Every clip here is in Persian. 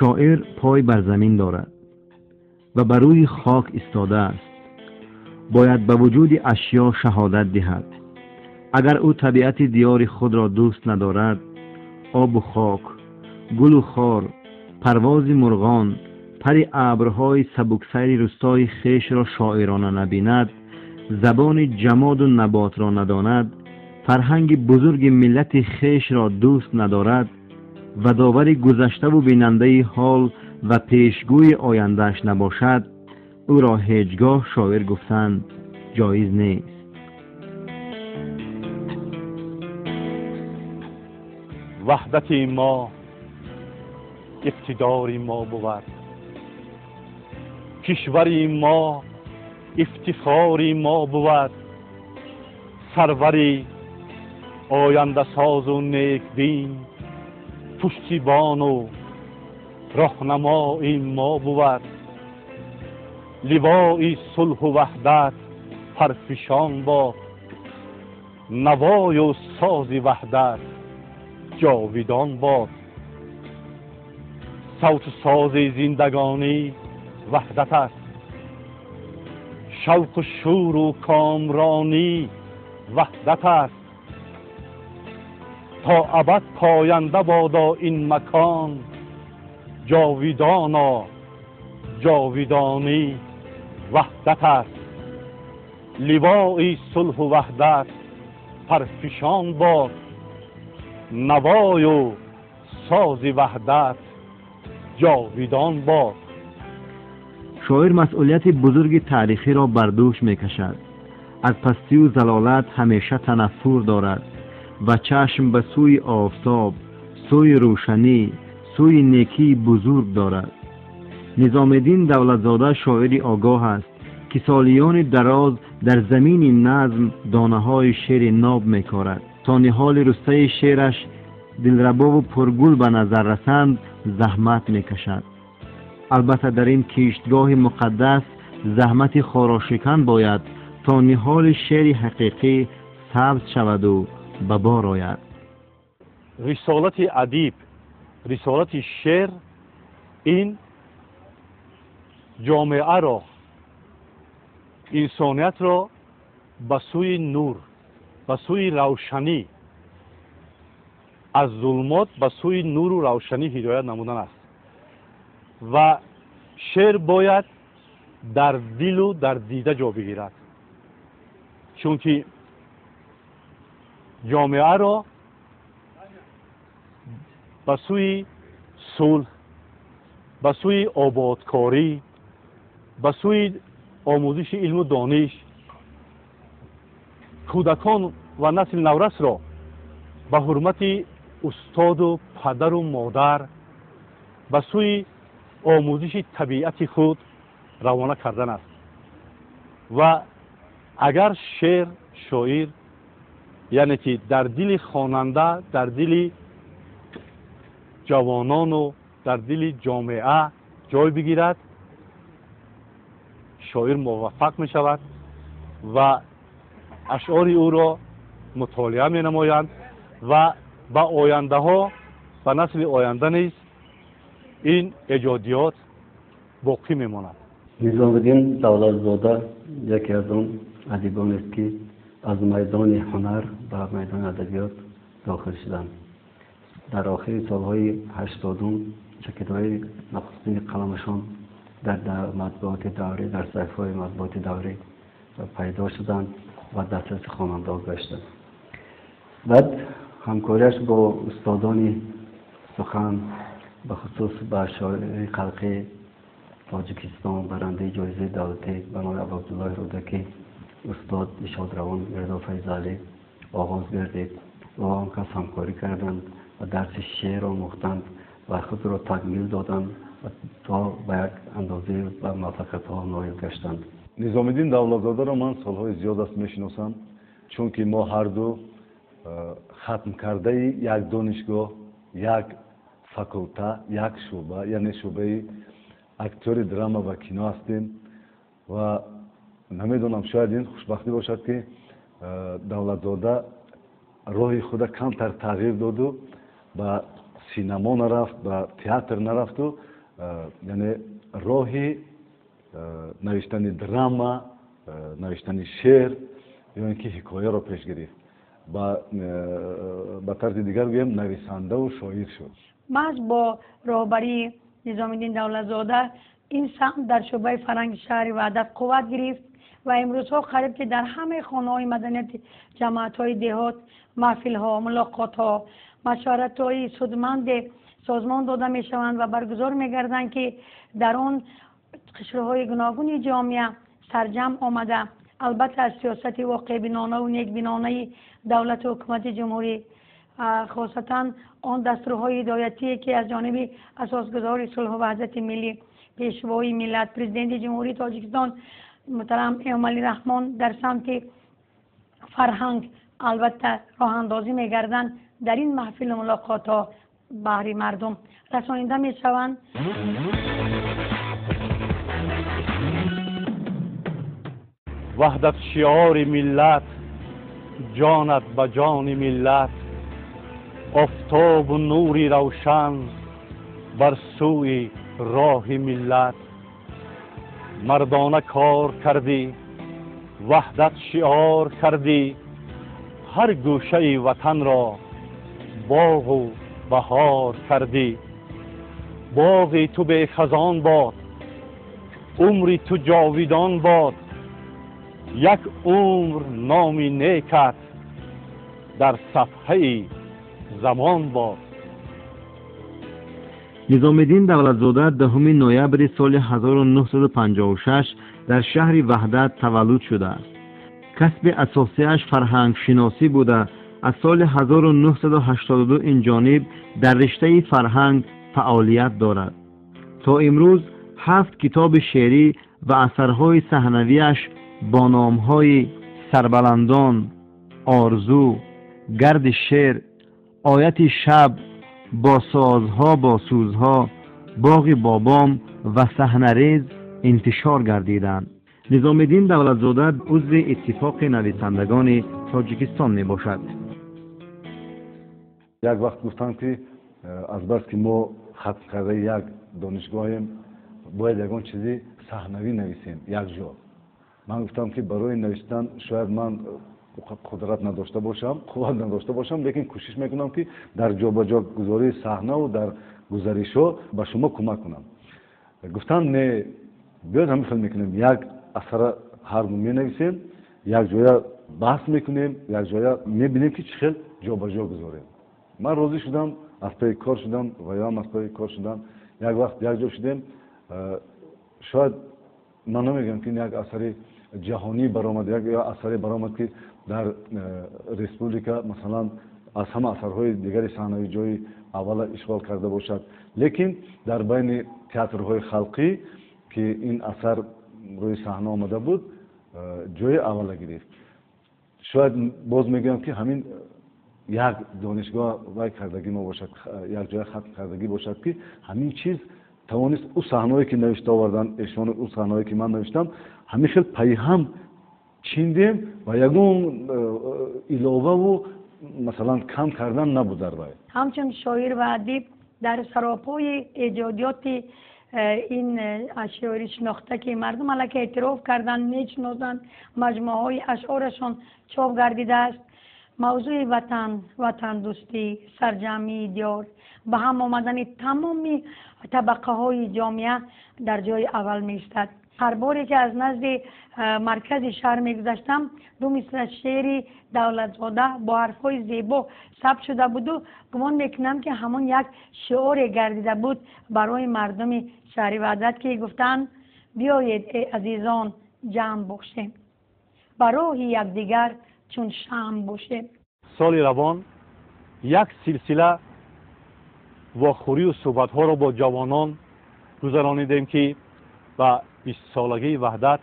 شاعر پای بر زمین دارد و بر روی خاک ایستاده است. باید به وجود اشیا شهادت دهد. اگر او طبیعت دیار خود را دوست ندارد، آب و خاک، گل و خار، پرواز مرغان، پر ابرهای سبکسیر روستای خیش را شاعرانه نبیند، زبان جماد و نبات را نداند، فرهنگ بزرگ ملت خیش را دوست ندارد و داور گذشته و بیننده حال و پیشگوی آیندهش نباشد، او را هیچگاه شاعر گفتن جایز نیست. وحدت ما اقتدار ما بود، کشور ما افتخار ما بود، سروری آینده ساز و نیک دین، پشتیبان و راهنمای ما بود. لوای صلح و وحدت پرفشان باد، نوای و ساز وحدت جاویدان باد. صوت و ساز زندگانی وحدت است، شوق و شور و کامرانی وحدت است. تا ابد پاینده بادا این مکان، جاویدانا جاویدانی وحدت است. لوای صلح و وحدت پرفشان باد، نوای و ساز وحدت جاویدان باد. شاعر مسئولیت بزرگ تاریخی را بر دوش می‌کشد. از پستی و ضلالت همیشه تنفر دارد و چشم به سوی آفتاب، سوی روشنی، سوی نیکی بزرگ دارد. نظام‌الدین دولتزاده شاعری آگاه است که سالیان دراز در زمین نظم دانه‌های شعر ناب می‌کارد تا نهال رسته شعرش دلربا و پرگل به نظر رسند زحمت می‌کشد. البته در این کشتگاه مقدس زحمت خاراشکن باید تا نهال شعر حقیقی سبز شود و به بار آید. رسالت ادیب، رسالت شعر، این جامعه را، انسانیت را به سوی نور، به سوی روشنی، از ظلمات به سوی نور و روشنی هدایت نمودن است. و شعر باید در دل و در دیده جا بگیرد، چون که جامعه را به سوی صلح، به سوی آبادکاری، به سوی آموزش علم و دانش، کودکان و نسل نورس را به حرمت استاد و پدر و مادر به سوی آموزش طبیعت خود روانه کردن است. و اگر شاعر یعنی که در دل خواننده، در دل جوانان و در دل جامعه جای بگیرد، شاعر موفق می شود و اشعار او را مطالعه می نمایند و به آینده ها، به نسل آینده نیز این ایجادیات باقی می ماند. نظام‌الدین دولتزاده یکی از آن ادیبان است که از میدان هنر به میدان ادبیات داخل شدند. در آخر سالهای 80 چکیده‌های نخستین قلمشان در مطبوعات دوره، در صحیفه‌های مطبوعات دوره پیدا شدند و دسترس خواننده گشتند. بعد همکاریش با استادان سخن، به خصوص با شاعر خلقی تاجیکستان برنده جایزه دولتی به نام عبدالله رودکی، استاد شادروان رضا فیضعلی آغاز گردید و آن کس همکاری کردند و درس شعر آموختند و خود را تکمیل دادند و تا به یک اندازه به موفقیت‌ها نایل گشتند. نظام‌الدین دولتزاده را من سالهای زیاد است میشناسم، چون که ما هر دو ختم کرده یک دانشگاه، یک فاکولته، یک شعبه، یعنی شعبه اکتور دراما و کینو هستیم و نمیدونم شاید این خوشبختی باشد که دولتزاده راه خود کمتر تغییر داد و به سینما نرفت و تئاتر نرفت و یعنی راهی نوشتن دراما، نوشتن شعر یا اینکه حکایه را پیش گرفت و به طرز دیگر بگیم نویسنده و شاعر شد. محض با رهبری نظام الدین دولتزاده این سهم در شعبه فرهنگ شهر وحدت قوت گرفت و امروزها قریب که در همه خانه‌های مدنیت، جماعت‌های دهات، محفل‌ها، ملاقات‌ها، مشورت‌های سودمند سازمان داده می‌شوند و برگزار می‌گردند که در آن قشرهای گوناگون جامعه سرجم آمده. البته از سیاست واقع بینانه و نیک بینانه دولت و حکومت جمهوری، خاصتا آن دستورهای هدایتی که از جانب اساسگذار صلح و وحدت ملی، پیشوای ملت، پرزیدنت جمهوری تاجیکستان محترم امالی رحمان در سمت فرهنگ البته راه اندازی می‌گردند، در این محفل و ملاقات‌ها بهر مردم رسانیده می‌شوند. وحدت شعار ملت، جانت به جان ملت، آفتاب و نوری روشن بر سوی راه ملت. مردانه کار کردی، وحدت شعار کردی، هر گوشه وطن را باغ و بهار کردی. باغی تو به خزان باد، عمری تو جاویدان باد، یک عمر نامی نیکت در صفحه زمان باد. نظام الدین دولتزاده 10 نوامبر سال 1956 در شهر وحدت تولد شده است. کسب اساسیش فرهنگ شناسی بوده. از سال 1982 این جانب در رشته فرهنگ فعالیت دارد. تا امروز 7 کتاب شعری و اثرهای صحنویش با نام‌های سربلندان، آرزو، گرد شعر، آیت شب، با سازها با سوزها، باغ بابام و صحنه‌ریز انتشار گردیدند. نظام الدین دولتزاده عضو اتفاق نویسندگان تاجیکستان می باشد. یک وقت گفتم که از بس که ما ختم کرده یک دانشگاهیم باید یگان چیزی صحنوی نویسیم یک جا. من گفتم که برای نوشتن شاید من قدرت نداشته باشم، قوت نداشته باشم، لیکن کوشش میکنم که در جا به جا گذاری صحنه و در گزارش‌ها به شما کمک کنم. گفتم نه، بیاید همین خیلی میکنیم، یک اثر هر دو مینویسیم، یک جای بحث میکنیم، یک جای میبینیم که چه خیلی جا به جا گذاریم. من راضی شدم، از پای کار شدم و یا هم از پای کار شدم. یک وقت یک جا شدیم، شاید من نمیگم که یک اثر جهانی برآمد، یک یا اثری برآمد که در ریسپوبلیکا مثلا از همه اثرهای دیگری صحنوی جای اول اشغال کرده باشد، لیکن در بین تئاترهای خلقی که این اثر روی صحنه آمده بود جای اول گرفت. شاید باز میگم که همین یک دانشگاه وای کردگی ما باشد، یک جای ختم کردگی باشد که همین چیز توانست او صحنه‌ای که نوشته آوردن ایشان، او صحنه‌ای که من نوشتم همین خیلی پیهم چیندیم و یگون علاوه و مثلا کم کردن نبود در وای. همچون شاعر و ادیب در سراپای ایجادیات این اشعاری شناخته که مردم علیه اعتراف کردن، میشناسن، مجموعه های اشعارشان چاپ گردیده است. موضوع وطن دوستی، سرجمی دیار، به هم آمدن تمامی طبقه های جامعه در جای اول می ایستد. هر باری که از نزد مرکز شهر میگذشتم 2 مثل شعر دولتزاده با حرفای زیبا ثبت شده بود و گمان میکنم که همون یک شعار گردیده بود برای مردم شهر وحدت که گفتن بیایید ای عزیزان جمع باشیم، برای یکدیگر چون شمع باشیم. سال روان یک سلسله واخوری و صحبت ها را با جوانان گذرانیدیم که و 20 سالگی وحدت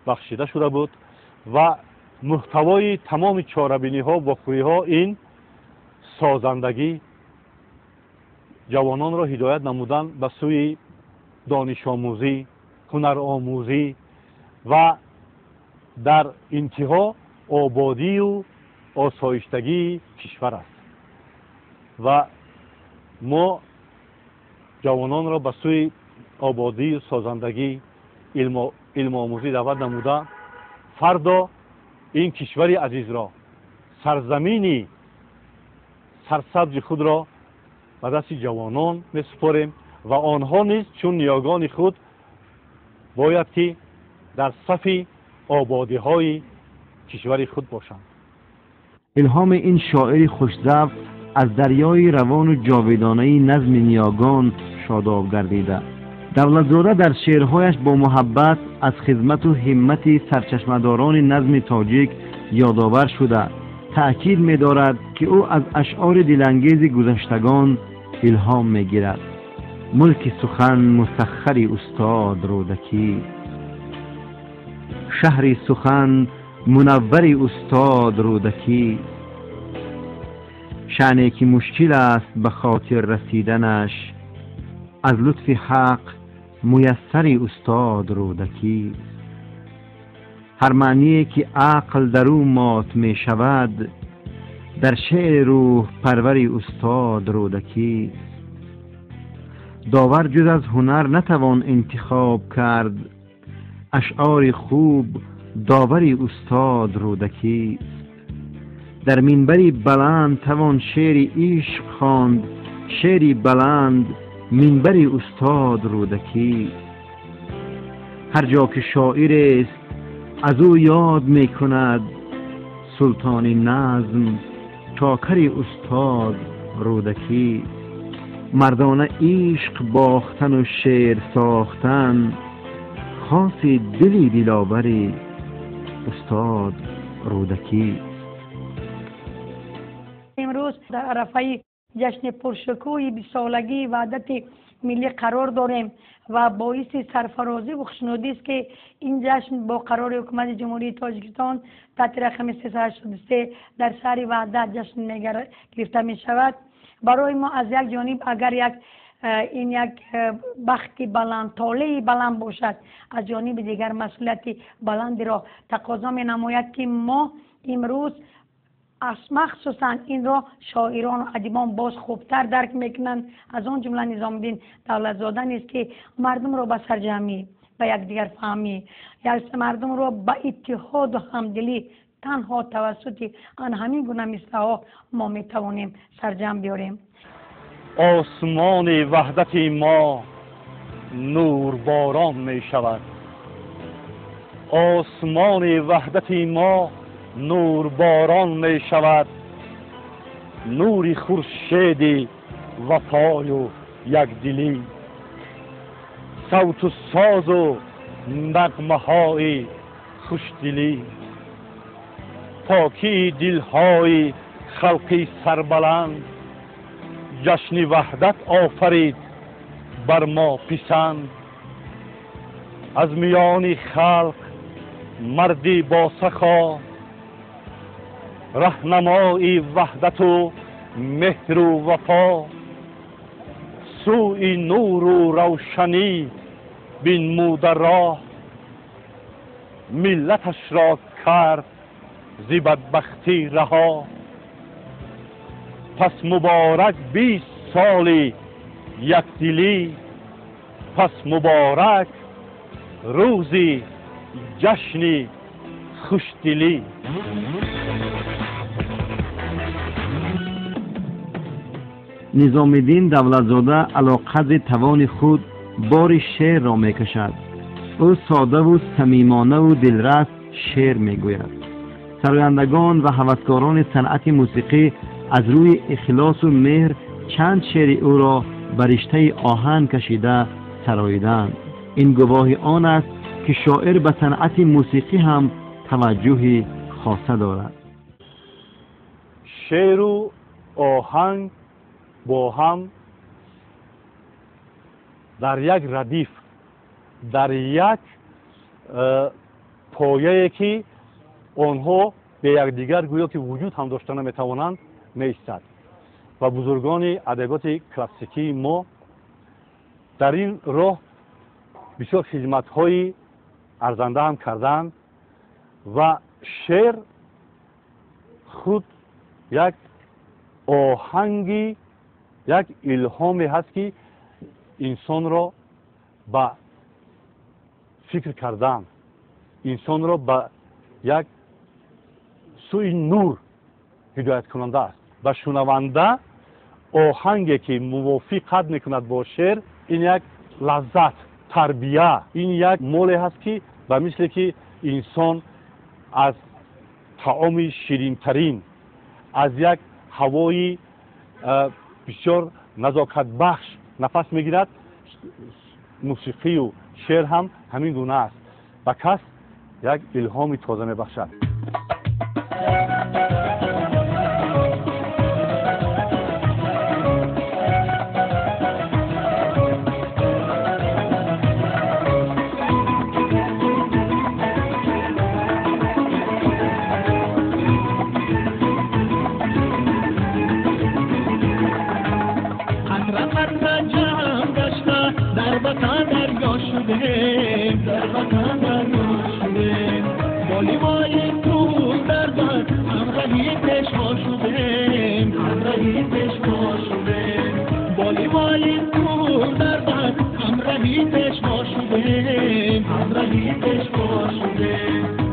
بخشیده شده بود و محتوای تمام چاره‌بینی ها و واخوری ها این سازندگی جوانان را هدایت نمودن به سوی دانش آموزی، هنر آموزی و در انتها آبادی و آسایشتگی کشور است. و ما جوانان را به سوی آبادی و سازندگی علم آموزی دعوت نموده فردا این کشور عزیز را سرزمینی سرسبز خود را به دست جوانان میسپاریم و آنها نیز چون نیاگان خود باید که در صف آبادی های کشور خود باشند. الهام این شاعر خوش‌ظرف از دریای روان و جاودانه نظم نیاگان شاداب گردیده. دولتزاده در شعرهایش با محبت از خدمت و همت سرچشمه‌داران نظم تاجیک یادآور شده تأکید می‌دارد که او از اشعار دلانگیز گذشتگان الهام می‌گیرد. ملک سخن مسخر استاد رودکی، شهر سخن منور استاد رودکی، شأنی که مشکل است به خاطر رسیدنش، از لطف حق میسر استاد رودکی. هر معنی که عقل در او مات می شود، در شعر روح پروری استاد رودکی. داور جز از هنر نتوان انتخاب کرد، اشعار خوب داوری استاد رودکی. در منبری بلند توان شعر عشق خواند، شعری بلند منبری استاد رودکی. هر جا که شاعر است از او یاد می کند، سلطان نظم چاکر استاد رودکی. مردانه عشق باختن و شعر ساختن، خاص دلی دلاوری استاد رودکی. امروز در عرفه جشن پرشکوه 20 سالگی وحدت ملی قرار داریم و باعث سرفرازی و خوشنودی است که این جشن با قرار حکومت جمهوری تاجیکستان تحت رقم 383 در شهر وحدت جشن گرفته می شود. برای ما از یک جانب اگر این یک بخت بلند طالع بلند باشد، از جانب دیگر مسئولیت بلندی را تقاضا می نماید که ما امروز مخصوصا این را شاعران و ادیبان باز خوبتر درک میکنند. از آن جمله نظام الدین دولتزاده نیست که مردم را به سرجمی، به یکدیگر فهمی، مردم را به اتحاد و همدلی تنها توسط آن همین گونه مثلها ما میتوانیم سرجم بیاریم. آسمان وحدت ما نور باران می شود، آسمان وحدت ما نور باران می شود. نوری خورشید وفای و یکدلی، صوت و ساز و نغمه های خوشدلی. پاکی دلهای خلقی سربلند، جشن وحدت آفرید بر ما پسند. از میان خلق مردی با سخا، رهنمای وحدت و مهر و وفا. سوی نور و روشنی بنموده راه، ملتش را کرد ز بدبختی رها. پس مبارک 20 سال یکدلی، پس مبارک روزی جشن خوشدلی. نظام الدین دولتزاده علاقه توان خود بار شعر را میکشد. او ساده و صمیمانه و دلرس شعر میگوید. سرایندگان و هوسکاران صنعت موسیقی از روی اخلاص و مهر چند شعر او را بر رشته آهن کشیده سراییدند. این گواهی آن است که شاعر به صنعت موسیقی هم توجه خاصه دارد. شعر و آهنگ با هم در یک ردیف، در یک پایه‌ای که آنها به یکدیگر گویا که وجود هم داشته نمیتوانند می‌ایستد و بزرگان ادبیات کلاسیکی ما در این راه بسیار خدمت‌های ارزنده هم کردند و شعر خود یک آهنگی یک الهامی هست که انسان را به فکر کردن، انسان را به یک سوی نور هدایت کننده است. به شنونده آهنگی که موافقت میکند با شعر، این یک لذت، تربیه، این یک مولی هست که به مثل که انسان از طعام شیرینترین، از یک هوای بسیار نزاکت بخش نفس میگیرد، موسیقی و شعر هم همین گونه است. به کس یک الهام تازه میبخشد.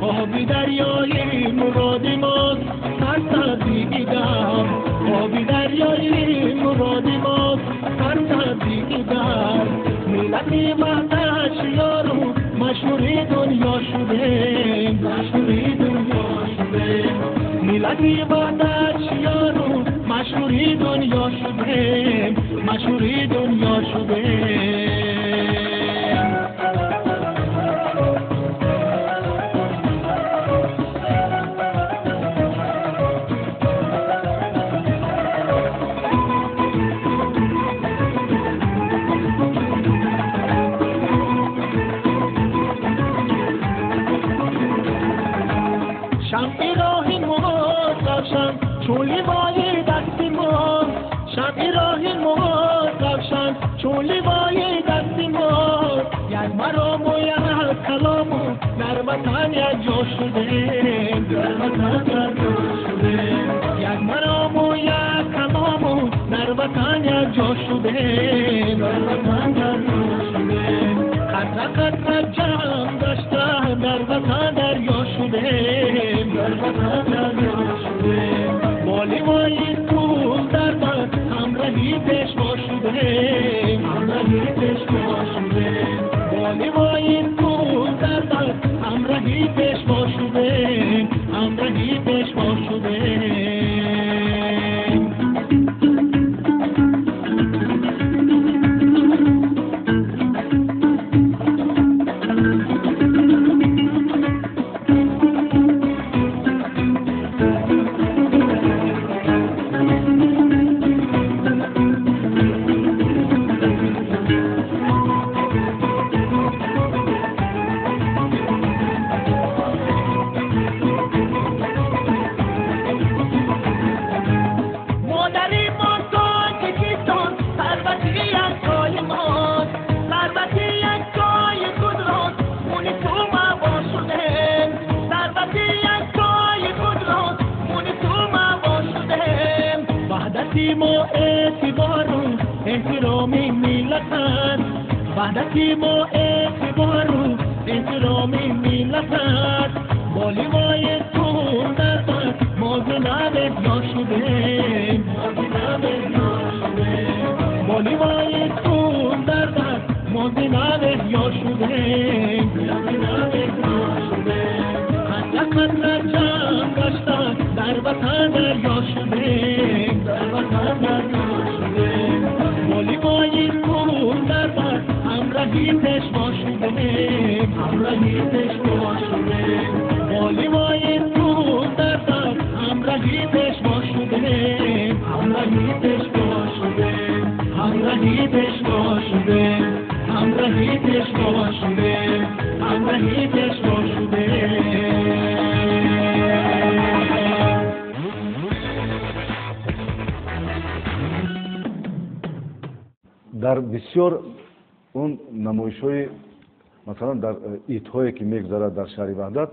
آبی دریای مراد ماست هر دیدم، آبی دریای مراد ماست هر دیدم، ملتی وحدش یارو مشهوری دنیا شده، مشهوری دنیا شده، ملتی وحدش یارو مشهوری دنیا شده، مشهوری دنیا شده. شمعی راهی موزشم چولی بای دستی ما، شمعی راهی موزشم چولی بای دستی ما، یک مرام و یک کلام و در وطن یک جا شده، در وطن یک جا شده، یک مرام و یک کلام و در وطن یک جا شده، در وطن یک جا شده، قطره قطره جمع داشته در وطن دریا شده، در وطن دریا شده، بالیوای تو در من همراهی پیشوا شده، همراهی پیشوا شده، بالیوای تو در من همراهی پیشوا شده، همراهی پیشوا شده. وحدتی ما اعتبارو احترامی ملت، بالیوای تو در من ما زنبه یا شده، ما زنبه یا شده، بالیوای تو در من ما زنبه یا شده، زنبه یا شده، قطره قطره جمع داشتن در وطن دریا شده، در وطن دریا شده، بالیوای تو در من همراهی پیشوا شده، همراهی پیشوا شده، بالیوای تو در من همراهی پیشوا شده، همراهی پیشوا شده، همراهی پیشوا شده، همراهی پیشوا شده، همراهی پیشوا شده. در بسیار اون نمایش‌های مثلا در ایدهایی که میگذرد در شهر وحدت،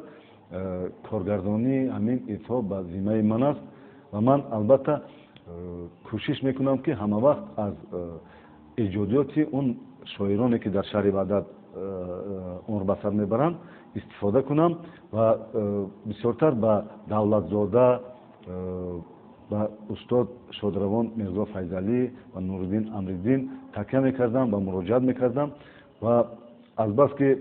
کارگردانی همین ایدها به ذمه من است و من البته کوشش میکنم که همه وقت از ایجادیات اون شاعرانی که در شهر وحدت اون رو به سر میبرند استفاده کنم و بسیارتر به دولتزاده و استاد شادروان میرزا فیضعلی و نورالدین امریدین تکیه میکردم و مراجعت میکردم و از بس که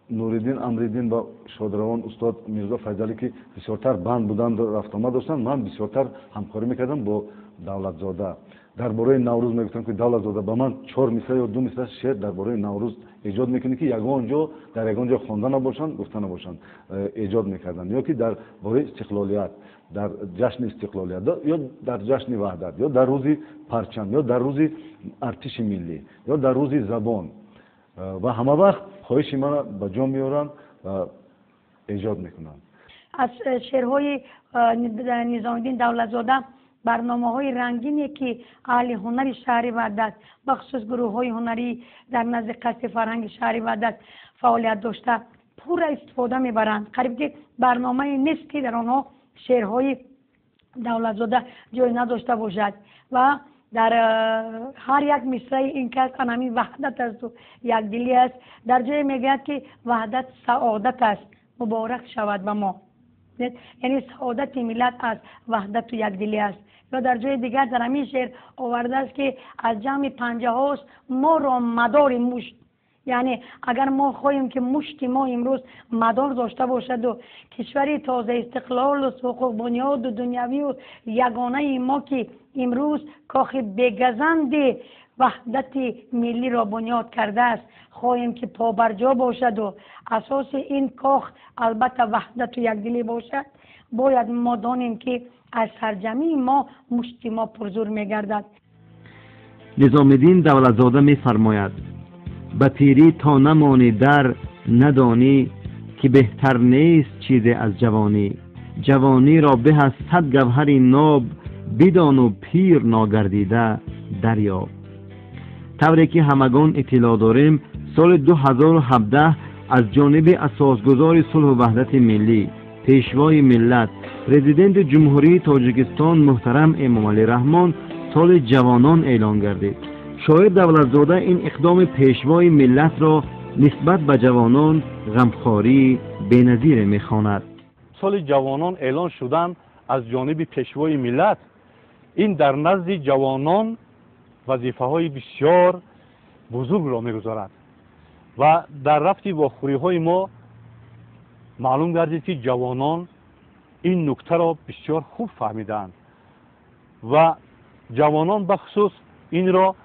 نورالدین امریدین و شادروان استاد میرزا فیضعلی که بسیارتر بند بودند و رفت آمد داشتند، من بسیارتر همکاری میکردم با دولتزاده. درباره نوروز میگفتم که دولتزاده به من 4 مثال یا 2 مثال شعر درباره نوروز ایجاد میکنه که یگان جا در یگان جا خوانده نباشند گفته نباشند ایجاد میکردن، یا که در باره استقلالیت، در جشن استقلالیت یا در جشن وحدت یا در روز پرچم یا در روز ارتش ملی یا در روز زبان و همه وقت خواهش من به جا میارن و ایجاد میکنن. از شعرهای نظام الدین دولتزاده برنامه‌های رنگینی که اهل هنر شهر وحدت بخصوص گروه‌های هنری در نزد قصر فرهنگ شهر وحدت فعالیت داشته پور استفاده میبرند. قریب که برنامه نیست که در آنها شعرهای دولتزاده جای نداشته باشد و در هر یک مصرع این که انمی وحدت است و یکدلی است، در جای میگوید که وحدت سعادت است، مبارک شود به ما، یعنی سعادت ملت است، وحدت و یکدلی است. یا در جای دیگر در همین شعر آورده است که از جمع پنجه هاست ما را مدار مشت، یعنی اگر ما خواهیم که مشت ما امروز مدار داشته باشد و کشوری تازه استقلال و حقوق بنیاد و دنیوی و یگانه ما که امروز کاخ بگزند وحدت ملی را بنیاد کرده است خواهیم که پابرجا باشد و اساس این کاخ البته وحدت و یکدلی باشد، باید ما دانیم که از سرجمی ما مشت ما پرزور میگردد. نظام الدین دولتزاده میفرماید به پیری تا نمانی در ندانی که بهتر نیست چیز از جوانی، جوانی را به از 100 گوهر ناب بدان و پیر ناگردیده دریاب. طوری که همگان اطلاع داریم سال 2017 از جانب اساسگزار صلح و وحدت ملی پیشوای ملت پرزیدنت جمهوری تاجیکستان محترم امامعلی رحمان سال جوانان اعلان گردید. شاعر دولتزاده این اقدام پیشوای ملت را نسبت به جوانان غمخواری بی‌نظیر می‌خواند. سال جوانان اعلان شدن از جانب پیشوای ملت، این در نزد جوانان وظیفه‌های بسیار بزرگ را می‌گذارد و در رفت واخوری‌های ما معلوم گردید که جوانان این نکته را بسیار خوب فهمیدند و جوانان بخصوص این را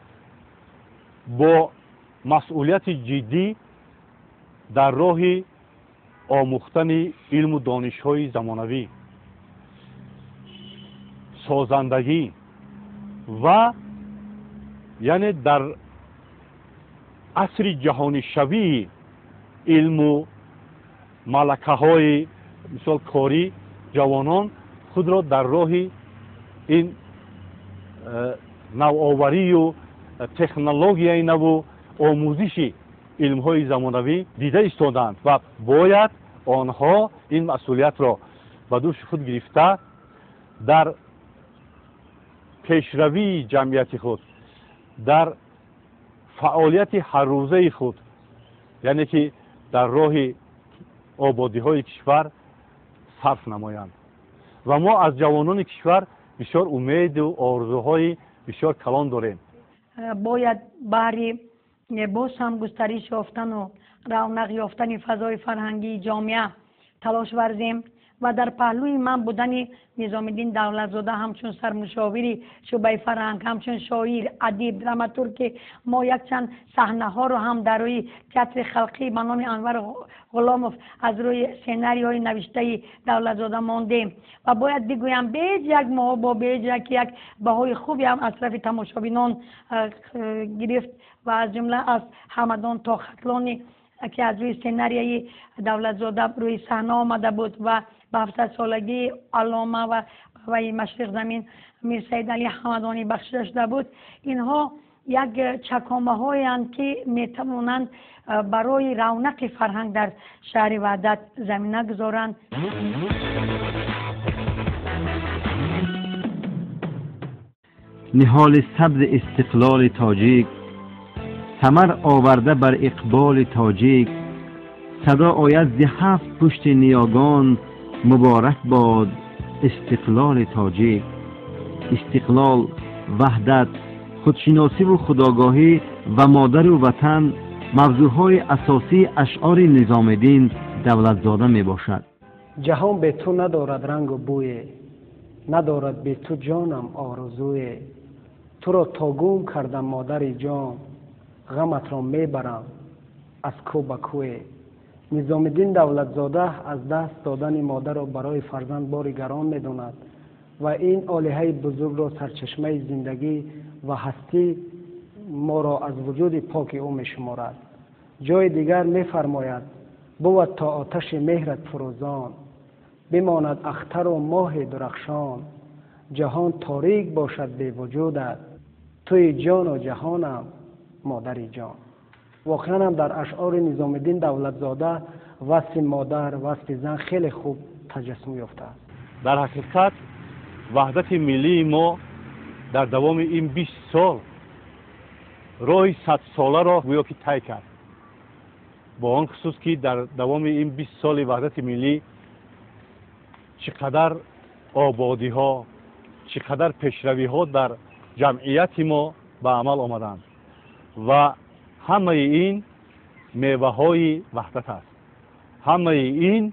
با مسئولیت جدی در راه آموختن علم و دانش‌های زمانوی، سازندگی و یعنی در عصر جهانی شوی علم و ملکه‌های مثال کاری جوانان خود را در راه این نوآوری و تکنولوژی نو و آموزش علم‌های زمانوی دیده ایستادند و باید آنها این مسئولیت را به دوش خود گرفته در پیشروی جمعیت خود، در فعالیت هر روزه خود، یعنی که در راه آبادی های کشور صرف نمایند و ما از جوانان کشور بسیار امید و آرزوهای بسیار کلان داریم. باید برای باز هم گسترش یافتن و رونق یافتن فضای فرهنگی جامعه تلاش ورزیم و در پهلوی من بودن نظام الدین دولتزاده همچون سرمشاوری شعبه فرهنگ، همچون شاعر، ادیب، دراماتورگ ما یک چند صحنه ها رو هم در روی تئاتر خلقی به نام انور غلاموف از روی سناریوهای نوشته دولتزاده ماندیم و باید بگویم بیج یک محبا بیج یک بهای خوبی هم از طرف تماشابینان گرفت و از جمله از همدان تا خطلانی که از روی سناریوی دولتزاده روی صحنه آمده بود و به 700 سالگی علامه و مشرق زمین میر سید علی حمدانی بخشیده شده بود. اینها یک چکامه هایند که میتوانند برای رونق فرهنگ در شهر وحدت زمینه گذارند. نهال سبز استقلال تاجیک، ثمر آورده بر اقبال تاجیک. صدا آید ز 7 پشت نیاگان، مبارک باد استقلال تاجیک. استقلال، وحدت، خودشناسی و خودآگاهی و مادر و وطن موضوعهای اساسی اشعار نظام‌الدین دولتزاده می باشد. جهان به تو ندارد رنگ و بوی، ندارد به تو جانم آرزوی. تو را تا گم کردم مادر جان، غمت را میبرم از کو به کوی. نظام‌الدین دولتزاده از دست دادن مادر را برای فرزند بار گران میداند و این آلیه بزرگ را سرچشمه زندگی و هستی ما را از وجود پاک او میشمارد. جای دیگر میفرماید بود تا آتش مهرت فروزان، بماند اختر و ماه درخشان. جهان تاریک باشد به وجودت، توی جان و جهانم مادری جان. واقعا هم در اشعار نظام‌الدین دولتزاده وصف مادر، وصف زن خیلی خوب تجسم یافته است. در حقیقت وحدت ملی ما در دوام این 20 سال راه 100 ساله را گویا که طی کرد. با آن خصوص که در دوام این 20 سال وحدت ملی چقدر آبادی ها، چقدر پیشروی ها در جمعیت ما به عمل آمدند و همه این میوه های وحدت است. همه این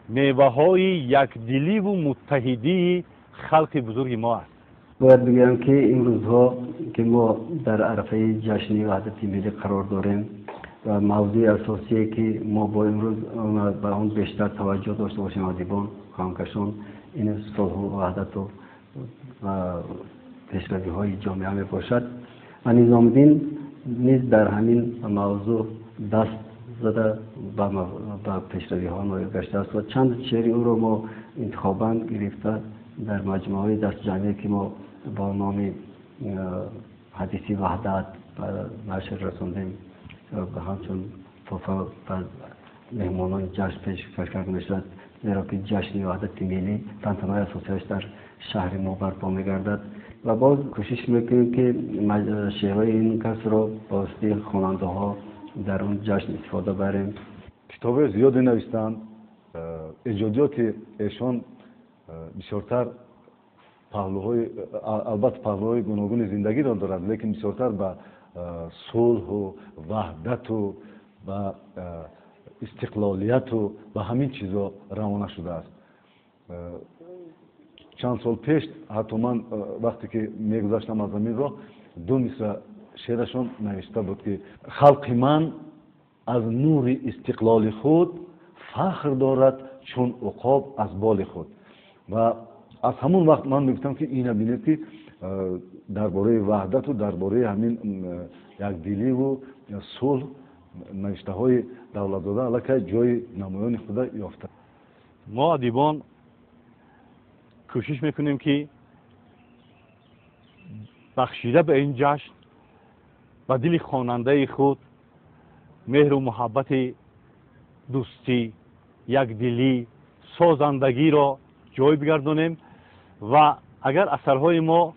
میوه های یکدلی و متحدی خلق بزرگ ما است. باید بگم که این روزها که ما در عرفه جشن وحدت ملی قرار داریم و موضوع اساسی که ما با امروز به اون بیشتر توجه داشته باشیم ادیبان خانکشان، این صلح و وحدت و پیشروی های جامعه می باشد و نظام‌الدین نیز در همین موضوع دست زده به پیشروی ها نایل گشته است و چند شعر او را ما انتخاباً گرفته در مجموعه های دست جمعی که ما با نام حدیثی وحدت و نشر رساندیم به همچون توفا و مهمانان جشن پیش کرده می شود، زیرا که جشن وحدت ملی تنتنای اساسیش در شهر ما برپا می گردد و باز کوشش میکنیم که شعرهای این کس را با واسطه خواننده ها در اون جشن استفاده بریم. کتاب زیادی نوشتند. ایجادیات ایشان بسیارتر پهلوهای، البته پهلوهای گوناگون زندگی را دارد، لیکن بسیارتر به صلح و وحدت و به استقلالیت و به همین چیزا روانه شده است. چند سال پیش حتی من وقتی که میگذاشتم از زمین را 2 مصرع شعرشان نوشته بود که خلق من از نور استقلال خود فخر دارد چون عقاب از بال خود. و از همون وقت من میگفتم که اینا بینید که درباره وحدت و درباره همین یکدلی و صلح نوشته های دولتزاده الکی جای نمایان خود یافته. ما ادیبان کوشش میکنیم که بخشیده به این جشن و دل خواننده خود مهر و محبت، دوستی، یکدلی، سازندگی را جای بگردانیم و اگر اثرهای ما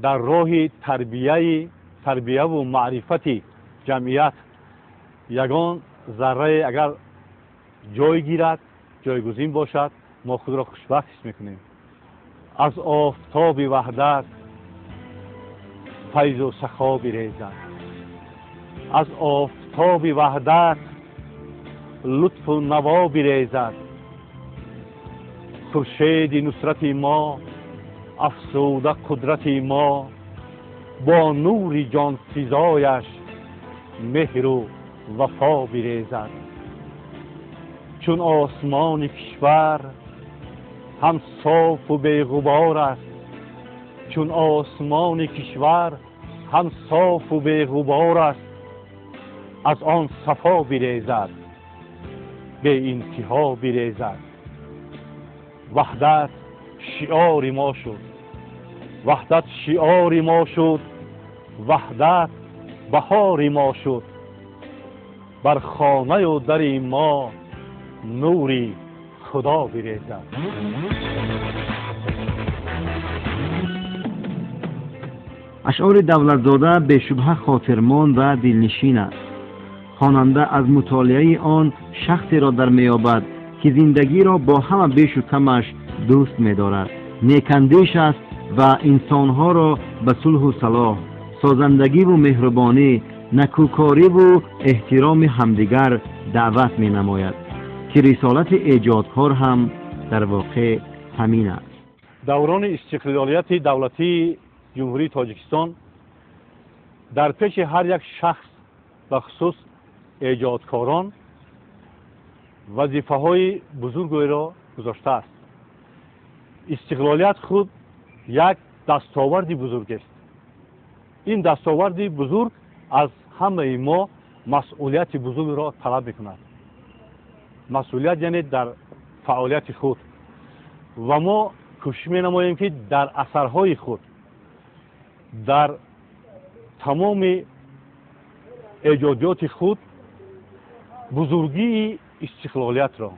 در راه تربیه و معرفت جمعیت یگان ذره اگر جای گیرد، جایگزین باشد، ما خود را خوشبخت حس میکنیم. از آفتاب وحدت فیض و سخا بریزد، از آفتاب وحدت لطف و نوا بریزد. خورشید نصرت ما، افسوده قدرت ما، با نور جان سزایش مهر و وفا بریزد. چون آسمان کشور هم صاف و بی‌غبار است، چون آسمان کشور هم صاف و بی‌غبار است، از آن صفا بریزد، به انتها بریزد. وحدت شعار ما شد، وحدت شعار ما شد، وحدت بهار ما شد. بر خانه و در ما نوری خدا بریزد. اشعار دولتزاده به شبهه خاطرمان و دلنشین است. خواننده از مطالعه آن شخصی را در میابد که زندگی را با همه بیش و کمش دوست می‌دارد، نیکندیش است و انسانها را به صلح و صلاح، سازندگی و مهربانی، نکوکاری و احترام همدیگر دعوت می‌نماید که رسالت ایجادکار هم در واقع همین است. دوران استقلالیت دولتی جمهوری تاجیکستان در پیش هر یک شخص به خصوص ایجادکاران وظیفه‌های بزرگی را گذاشته است. استقلالیت خود یک دستاورد بزرگ است. این دستاورد بزرگ از همه ما مسئولیت بزرگ را طلب می‌کند. مسئولیت یعنی در فعالیت خود و ما کوشش می‌نماییم که در اثرهای خود در تمام ایجادات خود بزرگی استقلالیت را،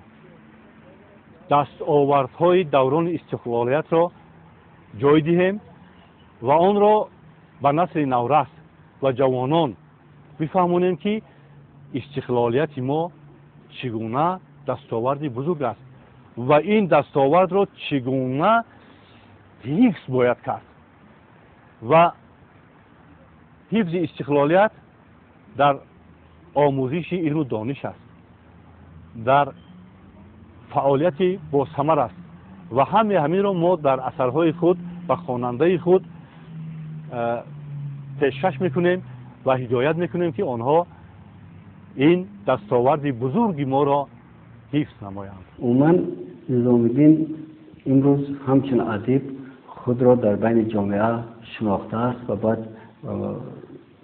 دستاوردهای دوران استقلالیت را جای دهیم و آن را به نسل نورس و جوانان بفهمونیم که استقلالیت ما چگونه دستاورد بزرگ است و این دستاورد را چگونه حفظ باید کرد و حفظ استقلالیت در آموزش علم و دانش است، در فعالیت با ثمر است و همین را ما در اثرهای خود و خواننده خود پیشکش میکنیم و هدایت میکنیم که آنها این دستاورد بزرگ ما را حفظ نمایند. عموما نظام الدین امروز همچون ادیب خود را در بین جامعه شناخته است و بعد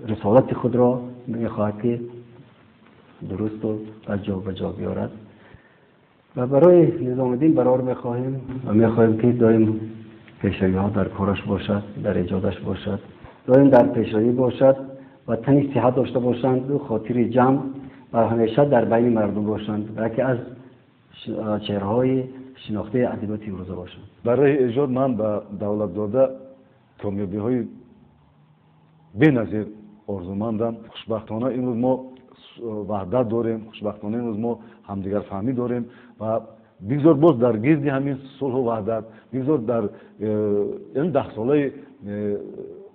رسالت خود را میخواهد که درست و به جا بیارد و برای نظام الدین برار میخواهیم و میخواهیم که دائم پیشروی ها در کارش باشد، در ایجادش باشد، دائم در پیشروی باشد و تنی صحت داشته باشند و خاطر جمع و همیشه در بین مردم باشند و که از چهره‌های شناخته ادبیات امروزه باشند. برای ایجاد من به دولتزاده کامیابی‌های بی‌نظیر آرزومندم. خوشبختانه امروز ما وحدت داریم، خوشبختانه امروز ما همدیگر فهمی داریم و بگذار باز در گرد همین صلح و وحدت، بگذار در این 10 ساله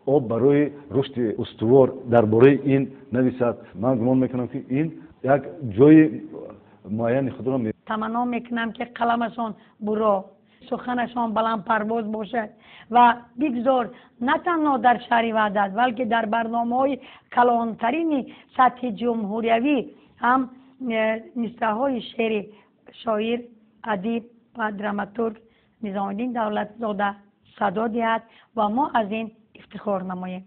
آب برای رشد استوار درباره این نویسد. من گمان میکنم که این یک جای معین خود را تمنا میکنم که قلمشان برو، سخنشان بلند پرواز باشد و بگذار نه تنها در شهر وحدت بلکه در برنامه‌های کلانترین سطح جمهوریوی هم نسخه‌های شعر شاعر، ادیب و دراماتورگ نظام الدین دولتزاده صدا دهد و ما از این افتخار نماییم.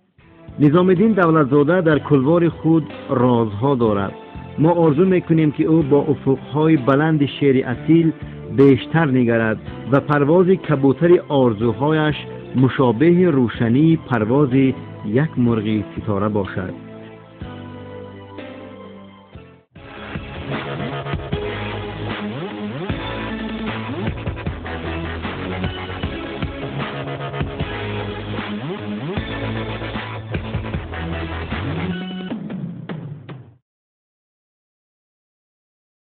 نظام الدین دولتزاده در کلوار خود رازها دارد. ما آرزو میکنیم که او با افقهای بلند شعر اصیل بیشتر نگرد و پرواز کبوتر آرزوهایش مشابه روشنی پرواز یک مرغ ستاره باشد.